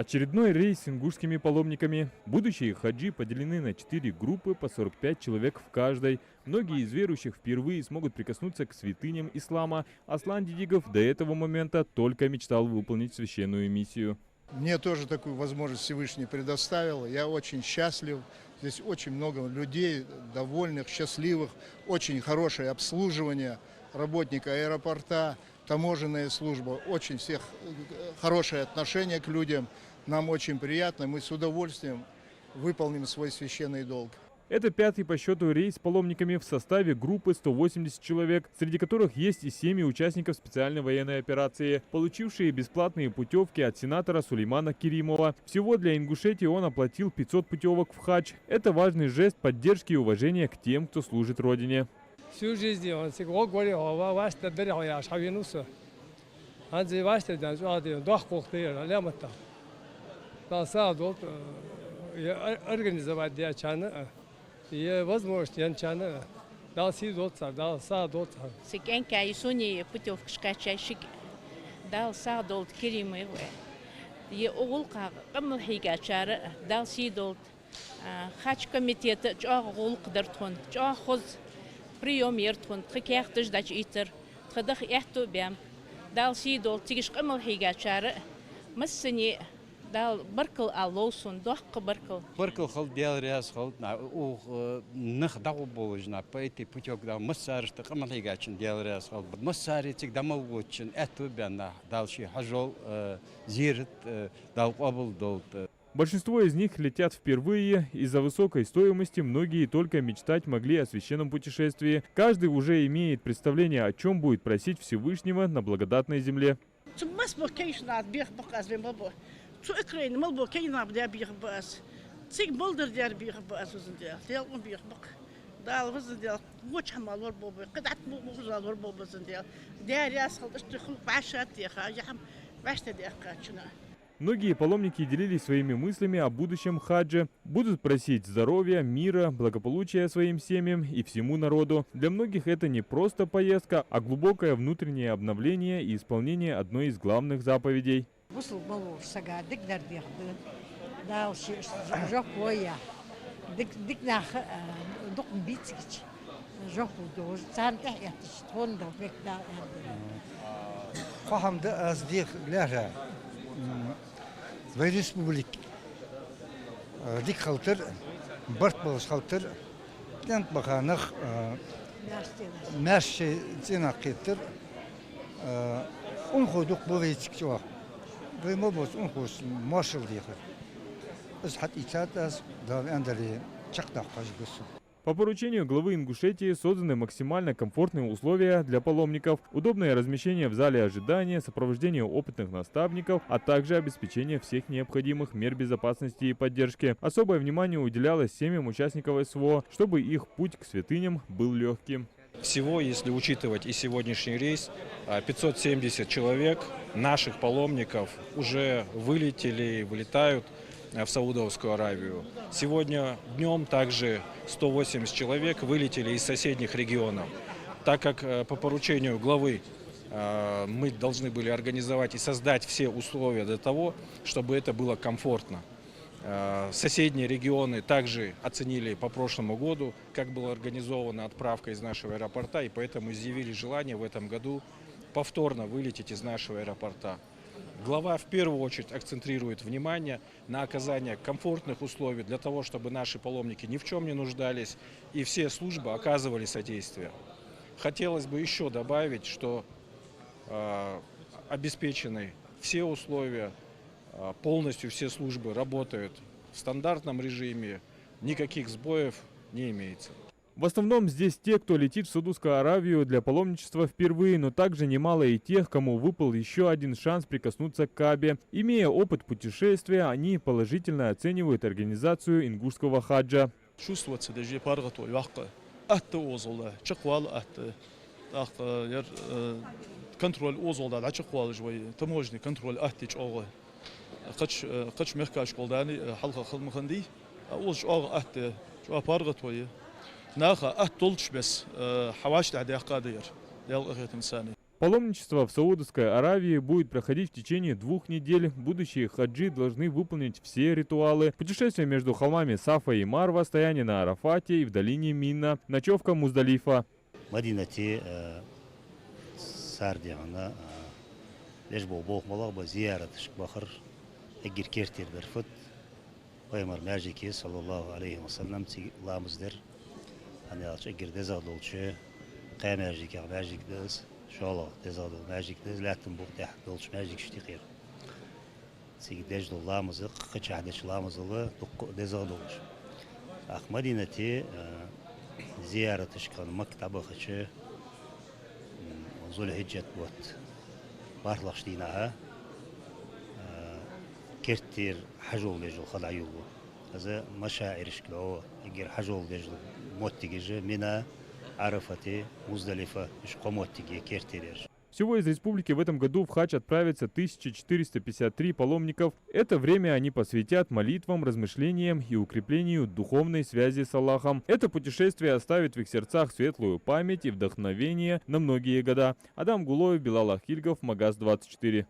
Очередной рейс с ингушскими паломниками. Будущие хаджи поделены на 4 группы по 45 человек в каждой. Многие из верующих впервые смогут прикоснуться к святыням ислама. Аслан Дидигов до этого момента только мечтал выполнить священную миссию. Мне тоже такую возможность Всевышний предоставил. Я очень счастлив. Здесь очень много людей, довольных, счастливых. Очень хорошее обслуживание работника аэропорта, таможенная служба. Очень всех хорошее отношение к людям. Нам очень приятно. Мы с удовольствием выполним свой священный долг. Это 5-й по счету рейс с паломниками в составе группы 180 человек, среди которых есть и семьи участников специальной военной операции, получившие бесплатные путевки от сенатора Сулеймана Керимова. Всего для Ингушетии он оплатил 500 путевок в хадж. Это важный жест поддержки и уважения к тем, кто служит родине. Всю жизнь он всегда говорил, что я шавинуса. Он зевает, организовать диачана. И возможность янчана дал сидоться, дал садоться. Секенка и суни путевка скачащик дал садол Керимове. И улка камлхига чара дал сидол хач комитета чаг улк дартхон чаг хоз прием ертхон тхекяхтыш дач итер тхадах яхту бям дал сидол тигиш камлхига чара массани дал баркал аллоусон дохка баркал. Баркал хал диалриас хал на нах дагу боложна пойти путёк да массарышты камалыгачин диалриас хал массаритик дамалгочин эту бяна далши хажол зирт дал абул долт. Большинство из них летят впервые. Из-за высокой стоимости многие только мечтать могли о священном путешествии. Каждый уже имеет представление, о чем будет просить Всевышнего на благодатной земле. Şu Ukrayna mal bu kayna bda bir bas. Sig bolder der bir bas uzun der. Del on bir bak. Dal uzun der. Goç hamal var bu. Qadat bu uzun var bu uzun der. Der yas khaldaş tıxıl başat ya хам. Başta der qaçına. Многие паломники делились своими мыслями о будущем хаджа, будут просить здоровья, мира, благополучия своим семьям и всему народу. Для многих это не просто поездка, а глубокое внутреннее обновление и исполнение одной из главных заповедей. وصل بلور سجاد دك در بيخدم دا شيء جوكويا دك ناخ دق بيتسكش جوكو دوز سان تحيا تشتون دا بيك دا فهم دا أصديق لها في ريسبوليك ديك خلطر برت بلس خلطر كانت بخانخ ماشي زينا قيتر أنخو دق بويتسك جواك Вымобос унхус маршал дихер. Из хатичатас дал андали чактах кажгусу. По поручению главы Ингушетии созданы максимально комфортные условия для паломников, удобное размещение в зале ожидания, сопровождение опытных наставников, а также обеспечение всех необходимых мер безопасности и поддержки. Особое внимание уделялось семьям участников СВО, чтобы их путь к святыням был легким. Всего, если учитывать и сегодняшний рейс, 570 человек, наших паломников, уже вылетели, вылетают в Саудовскую Аравию. Сегодня днем также 180 человек вылетели из соседних регионов. Так как по поручению главы мы должны были организовать и создать все условия для того, чтобы это было комфортно. Соседние регионы также оценили по прошлому году, как была организована отправка из нашего аэропорта, и поэтому изъявили желание в этом году повторно вылететь из нашего аэропорта. Глава в первую очередь акцентрирует внимание на оказание комфортных условий для того, чтобы наши паломники ни в чем не нуждались и все службы оказывали содействие. Хотелось бы еще добавить, что обеспечены все условия, полностью все службы работают в стандартном режиме, никаких сбоев не имеется. В основном здесь те, кто летит в Саудовскую Аравию для паломничества впервые, но также немало и тех, кому выпал еще один шанс прикоснуться к Каабе. Имея опыт путешествия, они положительно оценивают организацию ингушского хаджа. قش مخكاش قلداني حلقة خدمة خندي أول شو ناخا أهتولش بس حواش تعدي قادير ديال أخيت إنساني Паломничество в Саудовской Аравии будет проходить в течение 2 недель. Будущие хаджи должны выполнить все ритуалы. Путешествие между холмами Сафа и Марва, стояние на Арафате и в долине Минна, ночевка Муздалифа. مدينتي ساردي أنا ليش بوبوخ ملاقبة زيارة شبخر أجر كيرتير برفت ويمر ماجيكي صلى الله عليه وسلم تي الله مصدر أنا أجر دزا دولشة قام ماجيك ماجيك دز شاء الله دزا دول ماجيك دز لا تنبوك تحت دولش ماجيك شتيقير تي دج الله مزق خش عدش الله مزله دزا دولش أخ مدينتي زيارة تشكل مكتبة خشة ذو الحجة بوت بارلش دينها كتير حجول لجو خلع يوبو هذا مشاعر شكله يجير حجول لجو موت تيجي منا عرفتي مزدلفة مش قموت تيجي كتير. Всего из республики в этом году в хадж отправится 1453 паломников. Это время они посвятят молитвам, размышлениям и укреплению духовной связи с Аллахом. Это путешествие оставит в их сердцах светлую память и вдохновение на многие года. Адам Гулоев, Билал Ахильгов, Магаз 24.